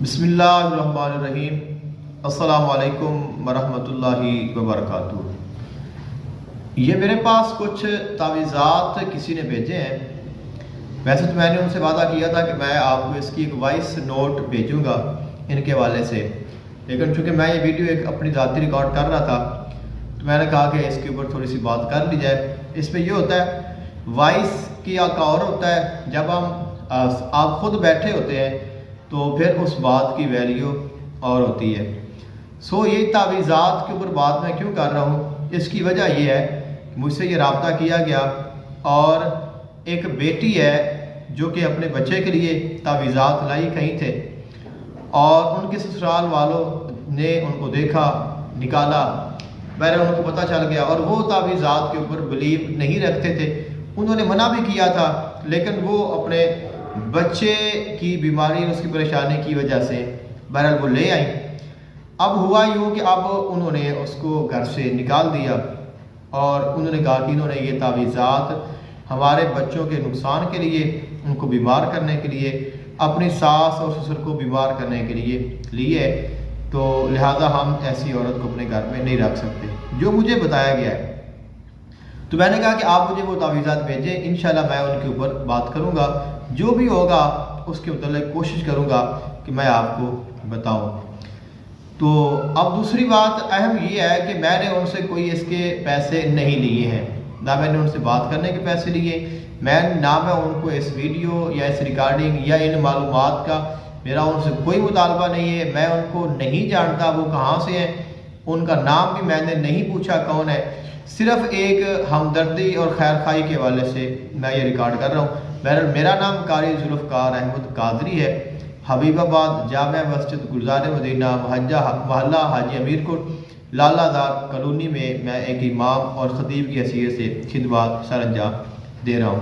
بسم اللہ الرحمن الرحیم۔ السلام علیکم ورحمۃ اللہ وبرکاتہ۔ یہ میرے پاس کچھ تعویذات کسی نے بھیجے ہیں۔ ویسے تو میں نے ان سے وعدہ کیا تھا کہ میں آپ کو اس کی ایک وائس نوٹ بھیجوں گا ان کے حوالے سے، لیکن چونکہ میں یہ ویڈیو ایک اپنی ذاتی ریکارڈ کر رہا تھا تو میں نے کہا کہ اس کے اوپر تھوڑی سی بات کر لی جائے۔ اس میں یہ ہوتا ہے، وائس کی کا اور ہوتا ہے جب آپ خود بیٹھے ہوتے ہیں تو پھر اس بات کی ویلیو اور ہوتی ہے۔ یہ تعویذات کے اوپر بات میں کیوں کر رہا ہوں، اس کی وجہ یہ ہے کہ مجھ سے یہ رابطہ کیا گیا اور ایک بیٹی ہے جو کہ اپنے بچے کے لیے تعویذات لائی کہیں تھے، اور ان کے سسرال والوں نے ان کو دیکھا، نکالا، بہرحال ان کو پتہ چل گیا، اور وہ تعویذات کے اوپر بلیو نہیں رکھتے تھے۔ انہوں نے منع بھی کیا تھا، لیکن وہ اپنے بچے کی بیماری اور اس کی پریشانی کی وجہ سے بہرحال وہ لے آئیں۔ اب ہوا یوں کہ اب انہوں نے اس کو گھر سے نکال دیا، اور انہوں نے کہا کہ انہوں نے یہ تعویذات ہمارے بچوں کے نقصان کے لیے، ان کو بیمار کرنے کے لیے، اپنی ساس اور سسر کو بیمار کرنے کے لیے لیے، تو لہٰذا ہم ایسی عورت کو اپنے گھر میں نہیں رکھ سکتے، جو مجھے بتایا گیا ہے۔ تو میں نے کہا کہ آپ مجھے وہ تعویذات بھیجیں، انشاءاللہ میں ان کے اوپر بات کروں گا، جو بھی ہوگا اس کے متعلق کوشش کروں گا کہ میں آپ کو بتاؤں۔ تو اب دوسری بات اہم یہ ہے کہ میں نے ان سے کوئی اس کے پیسے نہیں لیے ہیں، نہ میں نے ان سے بات کرنے کے پیسے لیے، نہ میں ان کو اس ویڈیو یا اس ریکارڈنگ یا ان معلومات کا میرا ان سے کوئی مطالبہ نہیں ہے۔ میں ان کو نہیں جانتا وہ کہاں سے ہیں، ان کا نام بھی میں نے نہیں پوچھا کون ہے، صرف ایک ہمدردی اور خیر خواہی کے حوالے سے میں یہ ریکارڈ کر رہا ہوں۔ بہرحال میرا نام قاری ذوالفقار احمد قادری ہے، حبیب آباد جامع مسجد گلزار مدینہ محلہ حاجی امیر کو لالہ دار کالونی میں ایک امام اور خطیب کی حیثیت سے خدمات سر انجام دے رہا ہوں۔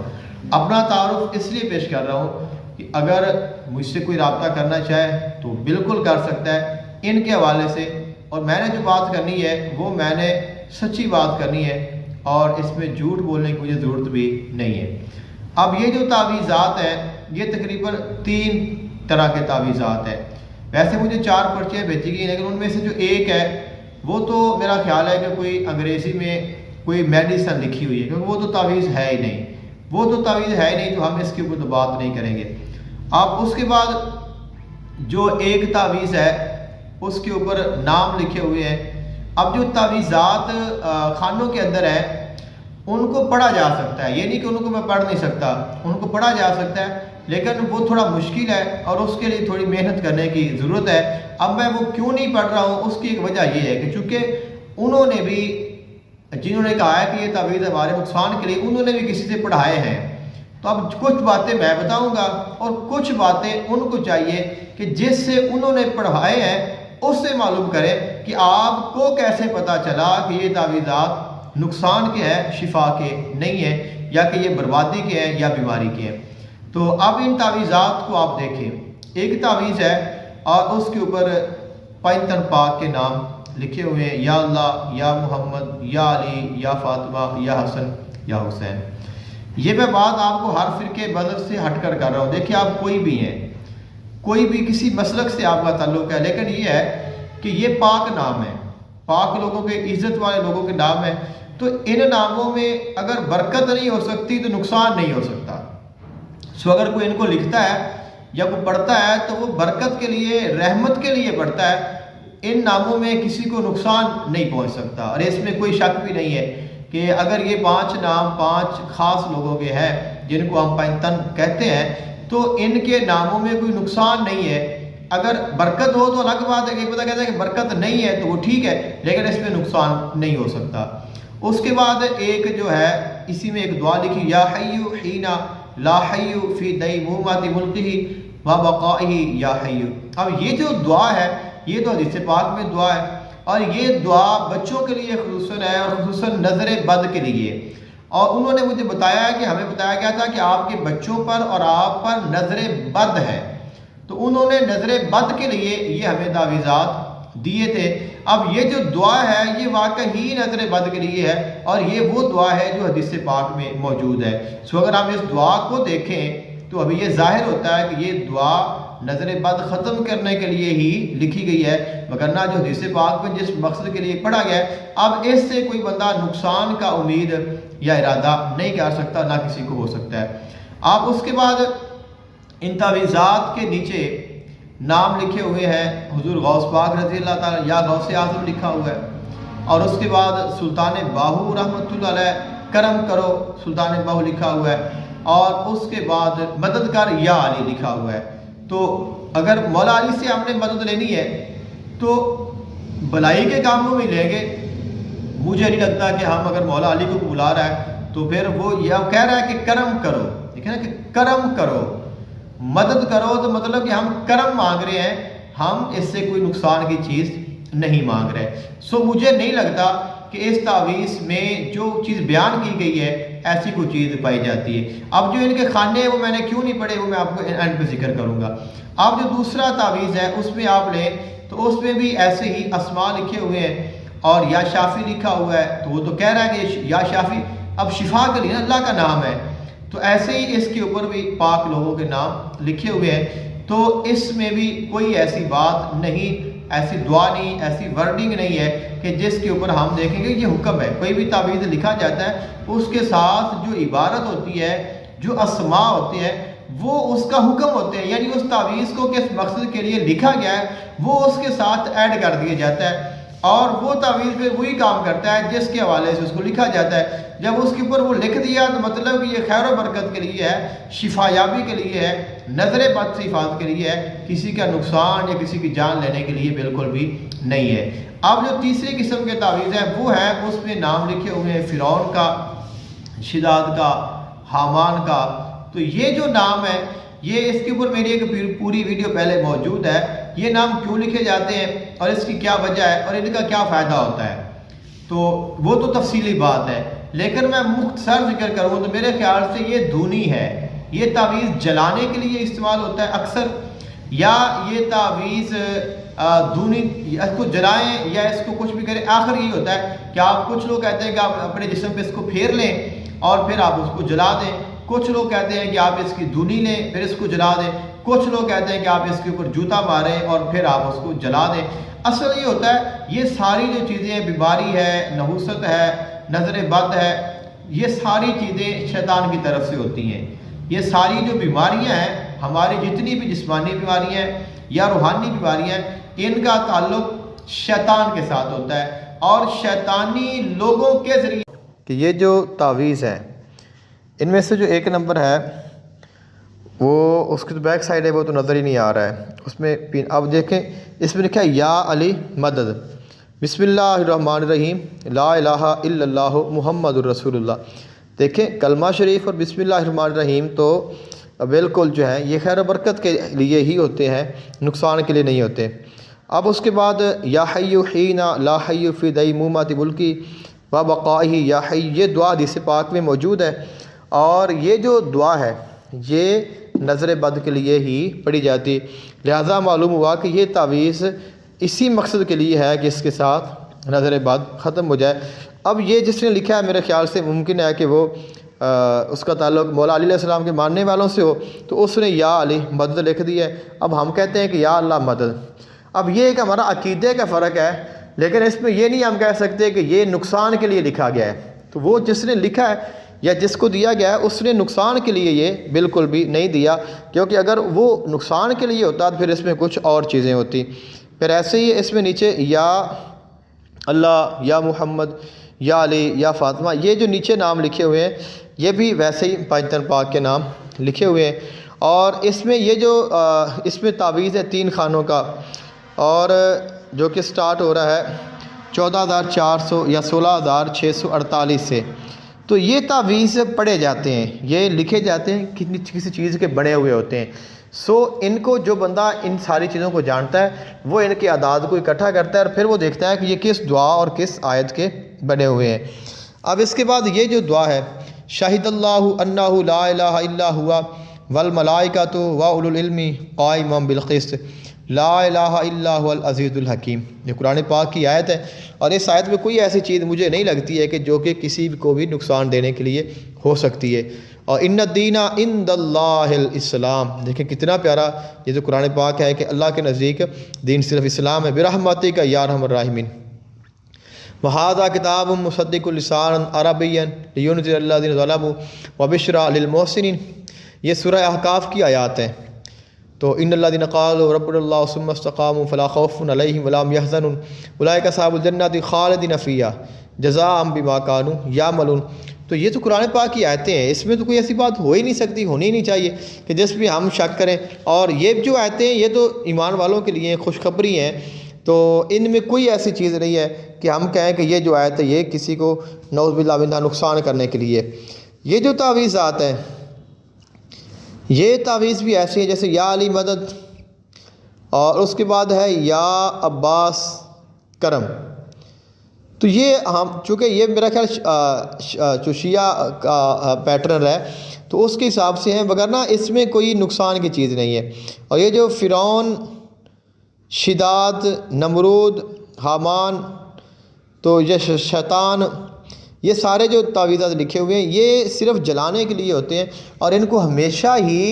اپنا تعارف اس لیے پیش کر رہا ہوں کہ اگر مجھ سے کوئی رابطہ کرنا چاہے تو بالکل کر سکتا ہے ان کے حوالے سے، اور میں نے جو بات کرنی ہے وہ میں نے سچی بات کرنی ہے، اور اس میں جھوٹ بولنے کی مجھے ضرورت بھی نہیں ہے۔ اب یہ جو تعویذات ہیں یہ تقریباً 3 طرح کے تعویذات ہیں۔ ویسے مجھے 4 پرچیاں بھیجی گئی، لیکن ان میں سے جو ایک ہے وہ تو میرا خیال ہے کہ کوئی انگریزی میں کوئی میڈیسن لکھی ہوئی ہے، کیونکہ وہ تو تعویذ ہے ہی نہیں، تو ہم اس کے اوپر تو بات نہیں کریں گے۔ اب اس کے بعد جو ایک تعویذ ہے اس کے اوپر نام لکھے ہوئے ہیں۔ اب جو تعویذات خانوں کے اندر ہیں ان کو پڑھا جا سکتا ہے، یہ نہیں کہ ان کو میں پڑھ نہیں سکتا، ان کو پڑھا جا سکتا ہے، لیکن وہ تھوڑا مشکل ہے اور اس کے لیے تھوڑی محنت کرنے کی ضرورت ہے۔ اب میں وہ کیوں نہیں پڑھ رہا ہوں، اس کی ایک وجہ یہ ہے کہ چونکہ انہوں نے بھی، جنہوں نے کہا ہے کہ یہ تعویذ ہمارے نقصان کے لیے، انہوں نے بھی کسی سے پڑھائے ہیں، تو اب کچھ باتیں میں بتاؤں گا اور کچھ باتیں ان کو چاہیے کہ جس سے انہوں نے پڑھائے ہیں اس سے معلوم کریں کہ آپ کو کیسے پتہ چلا کہ یہ تعویذات نقصان کے ہیں، شفا کے نہیں ہیں، یا کہ یہ بربادی کے ہیں یا بیماری کے ہیں۔ تو اب ان تعویذات کو آپ دیکھیں۔ ایک تعویذ ہے اور اس کے اوپر پینتن پاک کے نام لکھے ہوئے ہیں، یا اللہ، یا محمد، یا علی، یا فاطمہ، یا حسن، یا حسین۔ یہ میں بات آپ کو ہر فرقے مذہب سے ہٹ کر رہا ہوں۔ دیکھیں آپ کوئی بھی ہیں، کوئی بھی کسی مسلک سے آپ کا تعلق ہے، لیکن یہ ہے کہ یہ پاک نام ہے، پاک لوگوں کے، عزت والے لوگوں کے نام ہے، تو ان ناموں میں اگر برکت نہیں ہو سکتی تو نقصان نہیں ہو سکتا۔ اگر کوئی ان کو لکھتا ہے یا کوئی پڑھتا ہے تو وہ برکت کے لیے، رحمت کے لیے پڑھتا ہے، ان ناموں میں کسی کو نقصان نہیں پہنچ سکتا۔ اور اس میں کوئی شک بھی نہیں ہے کہ اگر یہ 5 نام 5 خاص لوگوں کے ہیں جن کو ہم پینتن کہتے ہیں، تو ان کے ناموں میں کوئی نقصان نہیں ہے۔ اگر برکت ہو تو الگ بات ہے کہ پتہ کہتا ہے کہ برکت نہیں ہے تو وہ ٹھیک ہے، لیکن اس میں نقصان نہیں ہو سکتا۔ اس کے بعد ایک جو ہے، اسی میں ایک دعا لکھی، یا حیو حینا لا حیو فی دیمومات ملکہ و بقائہ یا حیو۔ اب یہ جو دعا ہے یہ تو حدیث پاک میں دعا ہے، اور یہ دعا بچوں کے لیے خصوصاً ہے، اور خصوصاً نظر بد کے لیے۔ اور انہوں نے مجھے بتایا ہے کہ ہمیں بتایا گیا تھا کہ آپ کے بچوں پر اور آپ پر نظر بد ہے، تو انہوں نے نظر بد کے لیے یہ ہمیں تعویذات دیے تھے۔ اب یہ جو دعا ہے یہ واقعی نظر بد کے لیے ہے، اور یہ وہ دعا ہے جو حدیث پاک میں موجود ہے۔ اگر ہم اس دعا کو دیکھیں تو ابھی یہ ظاہر ہوتا ہے کہ یہ دعا نظر بد ختم کرنے کے لیے ہی لکھی گئی ہے، وگرنہ جو حدیث پاک میں جس مقصد کے لیے پڑھا گیا ہے، اب اس سے کوئی بندہ نقصان کا امید یا ارادہ نہیں کر سکتا، نہ کسی کو ہو سکتا ہے۔ آپ اس کے بعد ان تعویذات کے نیچے نام لکھے ہوئے ہیں حضور غوث پاک رضی اللہ تعالیٰ یا غوث اعظم لکھا ہوا ہے، اور اس کے بعد سلطان باہو رحمۃ اللہ علیہ کرم کرو سلطان باہو لکھا ہوا ہے، اور اس کے بعد مددگار یا علی لکھا ہوا ہے۔ تو اگر مولا علی سے ہم نے مدد لینی ہے تو بلائی کے کاموں میں لیں گے۔ مجھے نہیں لگتا کہ ہم اگر مولا علی کو بلا رہا ہے تو پھر وہ یہ کہہ رہا ہے کہ کرم کرو، دیکھیں نا کہ کرم کرو، مدد کرو، تو مطلب کہ ہم کرم مانگ رہے ہیں، ہم اس سے کوئی نقصان کی چیز نہیں مانگ رہے۔ مجھے نہیں لگتا کہ اس تعویذ میں جو چیز بیان کی گئی ہے ایسی کوئی چیز پائی جاتی ہے۔ اب جو ان کے خانے ہیں وہ میں نے کیوں نہیں پڑھے، وہ میں آپ کو اینڈ پہ ذکر کروں گا۔ اب جو دوسرا تعویذ ہے اس میں آپ لیں تو اس میں بھی ایسے ہی اسماء لکھے ہوئے ہیں اور یا شافی لکھا ہوا ہے، تو وہ تو کہہ رہا ہے کہ یا شافی اب شفا کے لیے اللہ کا نام ہے، تو ایسے ہی اس کے اوپر بھی پاک لوگوں کے نام لکھے ہوئے ہیں۔ تو اس میں بھی کوئی ایسی بات نہیں، ایسی دعا نہیں، ایسی ورڈنگ نہیں ہے کہ جس کے اوپر ہم دیکھیں گے یہ حکم ہے۔ کوئی بھی تعویذ لکھا جاتا ہے اس کے ساتھ جو عبارت ہوتی ہے، جو اسماء ہوتے ہیں، وہ اس کا حکم ہوتے ہیں، یعنی اس تعویذ کو کس مقصد کے لیے لکھا گیا ہے وہ اس کے ساتھ ایڈ کر دیا جاتا ہے، اور وہ تعویذ پھر وہی کام کرتا ہے جس کے حوالے سے اس کو لکھا جاتا ہے۔ جب اس کے اوپر وہ لکھ دیا تو مطلب کہ یہ خیر و برکت کے لیے ہے، شفا یابی کے لیے ہے، نظر بد سے حفاظت کے لیے ہے، کسی کا نقصان یا کسی کی جان لینے کے لیے بالکل بھی نہیں ہے۔ اب جو تیسری قسم کے تعویذ ہیں وہ ہے، اس میں نام لکھے ہوئے ہیں فرعون کا، شداد کا، حامان کا۔ تو یہ جو نام ہے یہ اس کے اوپر میری ایک پوری ویڈیو پہلے موجود ہے، یہ نام کیوں لکھے جاتے ہیں اور اس کی کیا وجہ ہے اور ان کا کیا فائدہ ہوتا ہے، تو وہ تو تفصیلی بات ہے، لیکن میں مختصر ذکر کروں تو میرے خیال سے یہ دھونی ہے۔ یہ تعویذ جلانے کے لیے استعمال ہوتا ہے اکثر، یا یہ تعویذ دھونی اس کو جلائیں یا اس کو کچھ بھی کریں، آخر یہ ہوتا ہے کہ آپ کچھ لوگ کہتے ہیں کہ آپ اپنے جسم پہ اس کو پھیر لیں اور پھر آپ اس کو جلا دیں، کچھ لوگ کہتے ہیں کہ آپ اس کی دھونی لیں پھر اس کو جلا دیں، کچھ لوگ کہتے ہیں کہ آپ اس کے اوپر جوتا ماریں اور پھر آپ اس کو جلا دیں۔ اصل یہ ہوتا ہے یہ ساری جو چیزیں، بیماری ہے، نحوست ہے، نظر بد ہے، یہ ساری چیزیں شیطان کی طرف سے ہوتی ہیں۔ یہ ساری جو بیماریاں ہیں، ہماری جتنی بھی جسمانی بیماریاں ہیں یا روحانی بیماریاں ہیں، ان کا تعلق شیطان کے ساتھ ہوتا ہے اور شیطانی لوگوں کے ذریعے۔ کہ یہ جو تعویذ ہے ان میں سے جو ایک نمبر ہے وہ اس کی بیک سائڈ ہے، وہ تو نظر ہی نہیں آ رہا ہے، اس میں اب دیکھیں اس میں لکھا ہے یا علی مدد، بسم اللہ الرحمن الرحیم، لا الہ الا اللہ محمد الرسول اللہ۔ دیکھیں کلمہ شریف اور بسم اللہ الرحمن الرحیم تو بالکل جو ہے یہ خیر و برکت کے لیے ہی ہوتے ہیں، نقصان کے لیے نہیں ہوتے۔ اب اس کے بعد یا حی حین لا حی فی دیمومۃ ملکی و بقائہ یا حی، یہ دعا حدیث پاک میں موجود ہے، اور یہ جو دعا ہے یہ نظر بد کے لیے ہی پڑھی جاتی، لہٰذا معلوم ہوا کہ یہ تعویذ اسی مقصد کے لیے ہے کہ اس کے ساتھ نظر بد ختم ہو جائے۔ اب یہ جس نے لکھا ہے میرے خیال سے ممکن ہے کہ وہ اس کا تعلق مولا علی علیہ السلام کے ماننے والوں سے ہو، تو اس نے یا علی مدد لکھ دی ہے۔ اب ہم کہتے ہیں کہ یا اللہ مدد۔ اب یہ ایک ہمارا عقیدے کا فرق ہے، لیکن اس میں یہ نہیں ہم کہہ سکتے کہ یہ نقصان کے لیے لکھا گیا ہے، تو وہ جس نے لکھا ہے یا جس کو دیا گیا ہے اس نے نقصان کے لیے یہ بالکل بھی نہیں دیا، کیونکہ اگر وہ نقصان کے لیے ہوتا تو پھر اس میں کچھ اور چیزیں ہوتی۔ پھر ایسے ہی اس میں نیچے یا اللہ، یا محمد، یا علی، یا فاطمہ، یہ جو نیچے نام لکھے ہوئے ہیں یہ بھی ویسے ہی پنجتن پاک کے نام لکھے ہوئے ہیں۔ اور اس میں یہ جو اس میں تعویذ ہے 3 خانوں کا، اور جو کہ سٹارٹ ہو رہا ہے 14,400 یا 16,648 سے، تو یہ تعویذ پڑھے جاتے ہیں، یہ لکھے جاتے ہیں، کسی چیز کے بنے ہوئے ہوتے ہیں۔ ان کو جو بندہ ان ساری چیزوں کو جانتا ہے وہ ان کے اعداد کو اکٹھا کرتا ہے اور پھر وہ دیکھتا ہے کہ یہ کس دعا اور کس آیت کے بنے ہوئے ہیں۔ اب اس کے بعد یہ جو دعا ہے، شاہد اللہ انہ لا الہ الا ہوا والملائکۃ واولو العلم قائما بالقسط لا الہ الا هو العزیز الحکیم۔ یہ قرآن پاک کی آیت ہے، اور اس آیت میں کوئی ایسی چیز مجھے نہیں لگتی ہے کہ جو کہ کسی کو بھی نقصان دینے کے لیے ہو سکتی ہے۔ اور ان الدین عند اللہ الاسلام، دیکھیں کتنا پیارا یہ جو قرآن پاک ہے کہ اللہ کے نزدیک دین صرف اسلام ہے۔ برحمتک یا ارحم الراحمین۔ وَهَذَا كِتَابٌ مُصَدِّقٌ لِسَانًا عَرَبِيًّا لِيُنذِرَ الَّذِينَ ظَلَمُوا وَبُشْرَىٰ لِلْمُحْسِنِينَ۔ یہ سورہ احقاف کی آیات ہیں۔ تو ان الذین قالوا ربنا اللہ ثم استقاموا فلا خوف علیہم ولا هم يحزنون اولئک اصحاب الجنۃ خالدین فیہا جزاء بما كانوا یعملون۔ تو یہ تو قرآن پاک کی آیتیں ہیں، اس میں تو کوئی ایسی بات ہو ہی نہیں سکتی، ہونی ہی نہیں چاہیے کہ جس پہ ہم شک کریں۔ اور یہ جو آیتیں ہیں یہ تو ایمان والوں کے لیے خوشخبری ہیں، تو ان میں کوئی ایسی چیز نہیں ہے کہ ہم کہیں کہ یہ جو آیت ہے یہ کسی کو نعوذ باللہ منہ نقصان کرنے کے لیے۔ یہ جو تعویذات ہیں یہ تعویذ بھی ایسی ہیں جیسے یا علی مدد، اور اس کے بعد ہے یا عباس کرم۔ تو یہ ہم چونکہ یہ میرا خیال جو شیعہ کا پیٹرن ہے تو اس کے حساب سے ہیں، وگرنہ اس میں کوئی نقصان کی چیز نہیں ہے۔ اور یہ جو فرعون، شداد، نمرود، حامان، تو یہ شیطان، یہ سارے جو تعویذات لکھے ہوئے ہیں یہ صرف جلانے کے لیے ہوتے ہیں، اور ان کو ہمیشہ ہی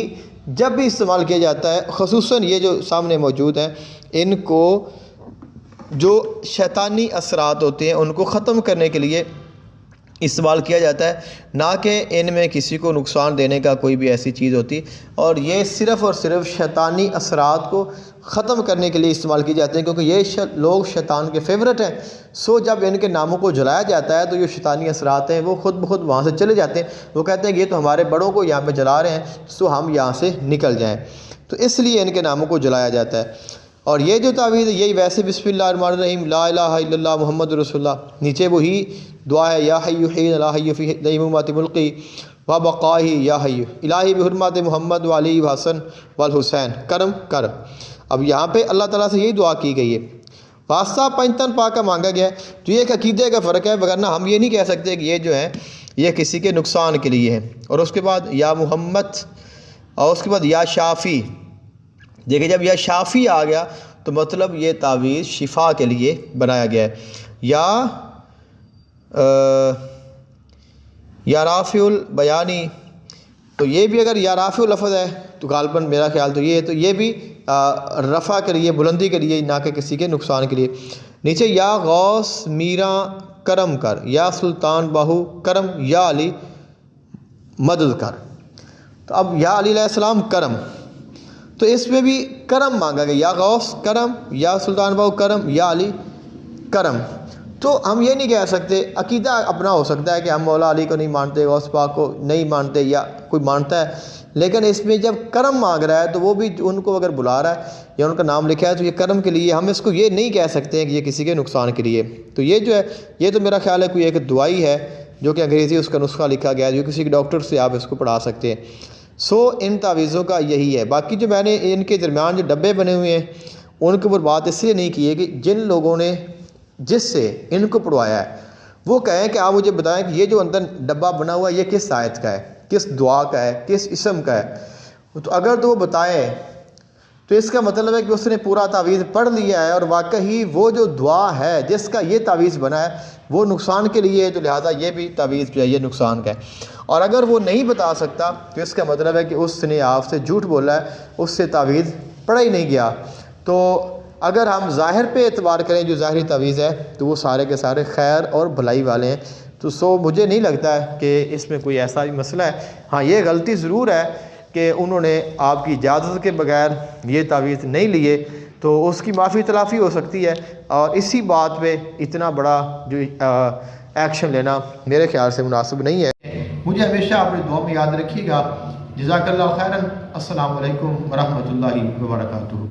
جب بھی استعمال کیا جاتا ہے، خصوصاً یہ جو سامنے موجود ہیں، ان کو جو شیطانی اثرات ہوتے ہیں ان کو ختم کرنے کے لیے استعمال کیا جاتا ہے، نہ کہ ان میں کسی کو نقصان دینے کا کوئی بھی ایسی چیز ہوتی۔ اور یہ صرف اور صرف شیطانی اثرات کو ختم کرنے کے لیے استعمال کی جاتے ہیں، کیونکہ یہ لوگ شیطان کے فیورٹ ہیں۔ سو جب ان کے ناموں کو جلایا جاتا ہے تو یہ شیطانی اثرات ہیں وہ خود بخود وہاں سے چلے جاتے ہیں، وہ کہتے ہیں کہ یہ تو ہمارے بڑوں کو یہاں پہ جلا رہے ہیں، سو ہم یہاں سے نکل جائیں، تو اس لیے ان کے ناموں کو جلایا جاتا ہے۔ اور یہ جو تعویذ ہے یہی ویسے بسم اللہ الرحمن الرحیم لا الہ الا اللہ محمد رسول اللہ، نیچے وہی دعا ہے یا حی حی لا حی فی دیمومات ملکی و بقائی یا حی الہی بحرمات محمد وعلی وحسن والحسین کرم کر۔ اب یہاں پہ اللہ تعالیٰ سے یہی دعا کی گئی ہے، واسطہ پنجتن پاک کا مانگا گیا ہے، جو یہ ایک عقیدے کا فرق ہے، وگرنہ ہم یہ نہیں کہہ سکتے کہ یہ جو ہے یہ کسی کے نقصان کے لیے ہے۔ اور اس کے بعد یا محمد، اور اس کے بعد یا شافی۔ دیکھیں جب یا شافی آ گیا تو مطلب یہ تعویذ شفا کے لیے بنایا گیا ہے۔ یا رافع البیانی، تو یہ بھی اگر یا رافع لفظ ہے تو غالباً میرا خیال تو یہ ہے، تو یہ بھی رفع کے لیے، بلندی کے لیے، نہ کہ کسی کے نقصان کے لیے۔ نیچے یا غوث میراں کرم کر، یا سلطان باہو کرم، یا علی مدد کر۔ تو اب یا علی علیہ السلام کرم، تو اس میں بھی کرم مانگا گیا، یا غوث کرم، یا سلطان باہو کرم، یا علی کرم۔ تو ہم یہ نہیں کہہ سکتے، عقیدہ اپنا ہو سکتا ہے کہ ہم مولا علی کو نہیں مانتے، غوث پاک کو نہیں مانتے، یا کوئی مانتا ہے، لیکن اس میں جب کرم مانگ رہا ہے تو وہ بھی ان کو اگر بلا رہا ہے یا ان کا نام لکھا ہے تو یہ کرم کے لیے، ہم اس کو یہ نہیں کہہ سکتے ہیں کہ یہ کسی کے نقصان کے لیے۔ تو یہ جو ہے یہ تو میرا خیال ہے کوئی ایک دعائی ہے جو کہ انگریزی اس کا نسخہ لکھا گیا ہے، جو کسی ڈاکٹر سے آپ اس کو پڑھا سکتے ہیں۔ سو ان تعویذوں کا یہی ہے۔ باقی جو میں نے ان کے درمیان جو ڈبے بنے ہوئے ہیں ان کے اوپر بات اس لیے نہیں کی ہے کہ جن لوگوں نے جس سے ان کو پڑھوایا ہے وہ کہیں کہ آپ مجھے بتائیں کہ یہ جو اندر ڈبہ بنا ہوا ہے یہ کس آیت کا ہے، کس دعا کا ہے، کس اسم کا ہے۔ تو اگر تو وہ بتائے تو اس کا مطلب ہے کہ اس نے پورا تعویذ پڑھ لیا ہے، اور واقعی وہ جو دعا ہے جس کا یہ تعویذ بنا ہے وہ نقصان کے لیے ہے، تو لہٰذا یہ بھی تعویذ جو ہے یہ نقصان کا ہے۔ اور اگر وہ نہیں بتا سکتا تو اس کا مطلب ہے کہ اس نے آپ سے جھوٹ بولا ہے، اس سے تعویذ پڑھا ہی نہیں گیا۔ تو اگر ہم ظاہر پہ اعتبار کریں جو ظاہری تعویذ ہے تو وہ سارے کے سارے خیر اور بھلائی والے ہیں۔ تو مجھے نہیں لگتا ہے کہ اس میں کوئی ایسا مسئلہ ہے۔ ہاں یہ غلطی ضرور ہے کہ انہوں نے آپ کی اجازت کے بغیر یہ تعویذ نہیں لیے، تو اس کی معافی تلافی ہو سکتی ہے، اور اسی بات پہ اتنا بڑا جو ایکشن لینا میرے خیال سے مناسب نہیں ہے۔ مجھے ہمیشہ اپنی دعا میں یاد رکھیے گا۔ جزاک اللہ خیرا۔ السلام علیکم ورحمۃ اللہ وبرکاتہ۔